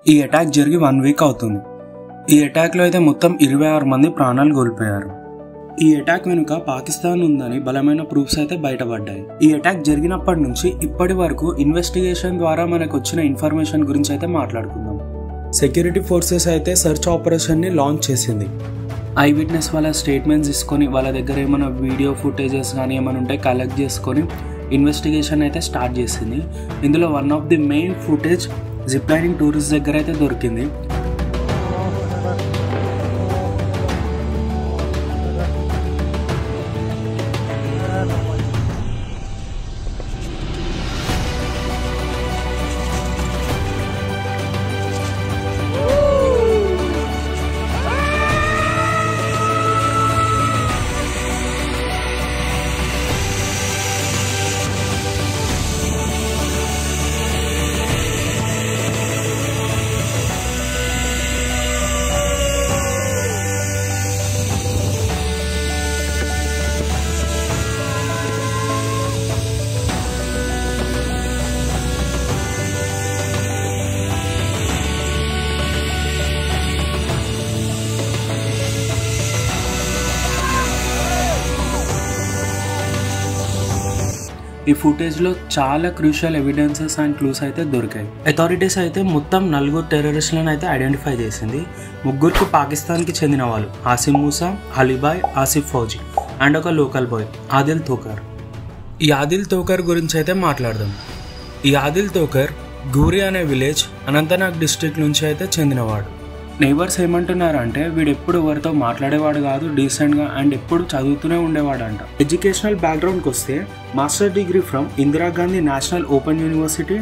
ఈ అటాక్ జరిగి 1 వీక్ అవుతుంది. ఈ అటాక్లో అయితే మొత్తం 26 మంది ప్రాణాలు కోల్పోయారు. ఈ అటాక్ వెనుక పాకిస్తాన్ ఉందని బలమైన ప్రూఫ్స్ అయితే బయటపడ్డాయి. ఈ అటాక్ జరిగినప్పటి నుంచి ఇప్పటి వరకు ఇన్వెస్టిగేషన్ ద్వారా మనకు వచ్చిన ఇన్ఫర్మేషన్ గురించి అయితే మాట్లాడుకుందాం. సెక్యూరిటీ ఫోర్సెస్ అయితే సెర్చ్ ఆపరేషన్ ని లాంచ్ చేసింది. ఐ విట్నెస్ వాళ్ళ స్టేట్మెంట్స్ తీసుకొని వాళ్ళ దగ్గర ఏమైనా వీడియో ఫుటేజెస్ కానీ ఏమైనా ఉంటే కలెక్ట్ చేసుకొని ఇన్వెస్టిగేషన్ అయితే స్టార్ట్ చేసింది. ఇందులో one of the main footage zip lining tourist దగ్గర అయితే దొరికింది. ఈ ఫుటేజ్లో చాలా క్రూషియల్ ఎవిడెన్సెస్ అండ్ క్లూస్ అయితే దొరికాయి. అథారిటీస్ అయితే మొత్తం 4 టెర్రరిస్టులను అయితే ఐడెంటిఫై చేసింది. 3 పాకిస్తాన్కి చెందిన వాళ్ళు, ఆసిమ్ మూసా, అలీబాయ్, ఆసిఫ్ ఫౌజీ అండ్ ఒక లోకల్ బాయ్ ఆదిల్ తోకర్. ఈ ఆదిల్ తోకర్ గురించి అయితే మాట్లాడదాం. ఈ ఆదిల్ తోకర్ గూరి అనే విలేజ్ అనంతనాగ్ డిస్ట్రిక్ట్ నుంచి అయితే చెందినవాడు. నైబర్స్ ఏమంటున్నారంటే వీడు ఎప్పుడు ఎవరితో మాట్లాడేవాడు కాదు, డీసెంట్గా అండ్ ఎప్పుడు చదువుతూనే ఉండేవాడంట. ఎడ్యుకేషనల్ బ్యాక్గ్రౌండ్కి వస్తే master degree from Indira Gandhi national open university,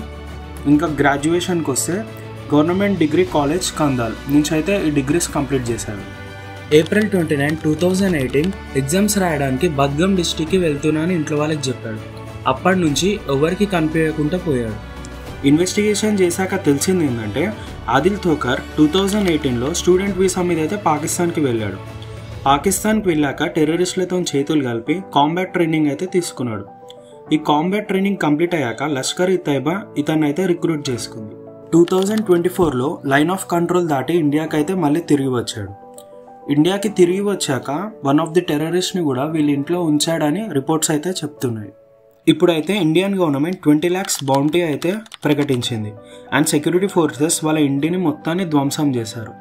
ఇంకా గ్రాడ్యుయేషన్కి వస్తే గవర్నమెంట్ డిగ్రీ కాలేజ్ కందాల్ నుంచి అయితే ఈ డిగ్రీస్ కంప్లీట్ చేశాడు. ఏప్రిల్ 29, 2018 ఎగ్జామ్స్ రాయడానికి బద్గం డిస్ట్రిక్ట్కి వెళ్తున్నా అని ఇంట్లో వాళ్ళకి చెప్పాడు. అప్పటి నుంచి ఎవరికి కనిపించకుండా పోయాడు. ఇన్వెస్టిగేషన్ చేశాక తెలిసింది ఏంటంటే ఆదిల్ తోకర్ 2018లో స్టూడెంట్ వీసా మీద అయితే పాకిస్తాన్కి వెళ్ళాడు. పాకిస్తాన్కి వెళ్ళాక టెర్రరిస్టులతో చేతులు కలిపి కాంబాట్ ట్రైనింగ్ అయితే తీసుకున్నాడు. ఈ కాంబాట్ ట్రైనింగ్ కంప్లీట్ అయ్యాక లష్కర్ ఇ తైబా ఇతన్ని అయితే రిక్రూట్ చేసుకుంది. 2024లో లైన్ ఆఫ్ కంట్రోల్ దాటి ఇండియాకి అయితే మళ్ళీ తిరిగి వచ్చాడు. ఇండియాకి తిరిగి వచ్చాక వన్ ఆఫ్ ది టెర్రరిస్ట్ని కూడా వీళ్ళ ఇంట్లో ఉంచాడని రిపోర్ట్స్ అయితే చెప్తున్నాయి. ఇప్పుడైతే ఇండియన్ గవర్నమెంట్ 20 lakhs బౌంటీ అయితే ప్రకటించింది అండ్ సెక్యూరిటీ ఫోర్సెస్ వాళ్ళ ఇంటిని మొత్తాన్ని ధ్వంసం చేశారు.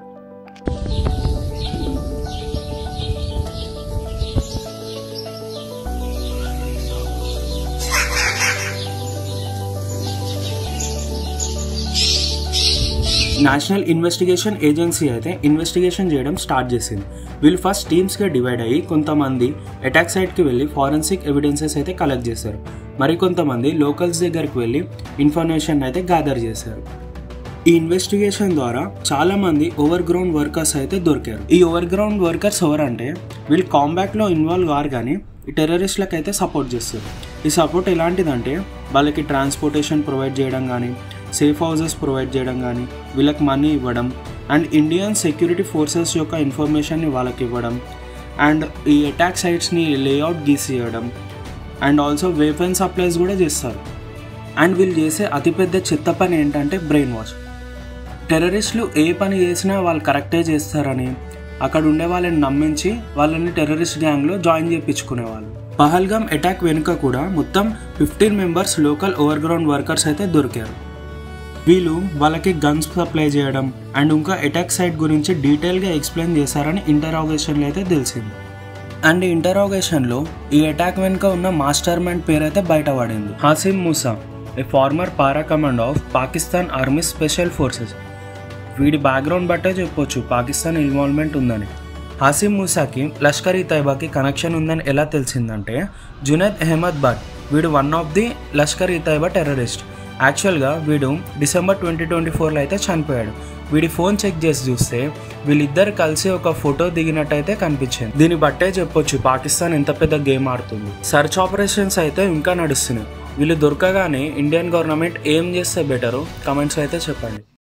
నేషనల్ ఇన్వెస్టిగేషన్ ఏజెన్సీ అయితే ఇన్వెస్టిగేషన్ చేయడం స్టార్ట్ చేసింది. వీళ్ళు ఫస్ట్ టీమ్స్గా డివైడ్ అయ్యి కొంతమంది అటాక్ సైట్కి వెళ్ళి ఫారెన్సిక్ ఎవిడెన్సెస్ అయితే కలెక్ట్ చేశారు. మరికొంతమంది లోకల్స్ దగ్గరికి వెళ్ళి ఇన్ఫర్మేషన్ అయితే గ్యాదర్ చేశారు. ఈ ఇన్వెస్టిగేషన్ ద్వారా చాలామంది ఓవర్ గ్రౌండ్ వర్కర్స్ అయితే దొరికారు. ఈ ఓవర్ గ్రౌండ్ వర్కర్స్ ఎవరంటే వీళ్ళు కాంబాక్ట్లో ఇన్వాల్వ్ కారు కానీ ఈ టెర్రరిస్టులకు అయితే సపోర్ట్ చేస్తారు. ఈ సపోర్ట్ ఎలాంటిదంటే వాళ్ళకి ట్రాన్స్పోర్టేషన్ ప్రొవైడ్ చేయడం కానీ, సేఫ్ హౌసెస్ ప్రొవైడ్ చేయడం కానీ, వీళ్ళకి మనీ ఇవ్వడం అండ్ ఇండియన్ సెక్యూరిటీ ఫోర్సెస్ యొక్క ఇన్ఫర్మేషన్ని వాళ్ళకి ఇవ్వడం అండ్ ఈ అటాక్ సైట్స్ని లేఅవుట్ గీసియడం అండ్ ఆల్సో వెపన్ సప్లైస్ కూడా చేస్తారు. అండ్ వీళ్ళు చేసే అతిపెద్ద చెత్త పని ఏంటంటే బ్రెయిన్ వాష్. టెర్రరిస్టులు ఏ పని చేసినా వాళ్ళు కరెక్టే చేస్తారని అక్కడ ఉండే వాళ్ళని నమ్మించి వాళ్ళని టెర్రరిస్ట్ గ్యాంగ్లో జాయిన్ చేయించుకునేవాళ్ళు. పహల్గామ్ అటాక్ వెనుక కూడా మొత్తం 15 members local over ground workers అయితే దొరికారు. వీళ్ళు వాళ్ళకి గన్స్ సప్లై చేయడం అండ్ ఇంకా అటాక్ సైట్ గురించి డీటెయిల్గా ఎక్స్ప్లెయిన్ చేశారని ఇంటరాగేషన్లో అయితే తెలిసింది. అండ్ ఇంటరాగేషన్లో ఈ అటాక్ వెనుక ఉన్న మాస్టర్ మైండ్ పేరు అయితే బయటపడింది. Asim Musa, a former para command of Pakistan army special forces. వీడి బ్యాక్గ్రౌండ్ బట్టే చెప్పొచ్చు పాకిస్తాన్ ఇన్వాల్వ్మెంట్ ఉందని. ఆసిమ్ మూసాకి లష్కర్ ఇ తైబాకి కనెక్షన్ ఉందని ఎలా తెలిసిందంటే జునైద్ అహ్మద్ భట్, వీడు one of the Lashkar e Taiba terrorist. యాక్చువల్గా వీడు డిసెంబర్ 2024లో అయితే చనిపోయాడు. వీడి ఫోన్ చెక్ చేసి చూస్తే వీళ్ళిద్దరు కలిసి ఒక ఫోటో దిగినట్టయితే కనిపించింది. దీన్ని బట్టే చెప్పొచ్చు పాకిస్తాన్ ఎంత పెద్ద గేమ్ ఆడుతుంది. సర్చ్ ఆపరేషన్స్ అయితే ఇంకా నడుస్తున్నాయి. వీళ్ళు దొరకగానే ఇండియన్ గవర్నమెంట్ ఏం చేస్తే బెటరో కమెంట్స్ అయితే చెప్పండి.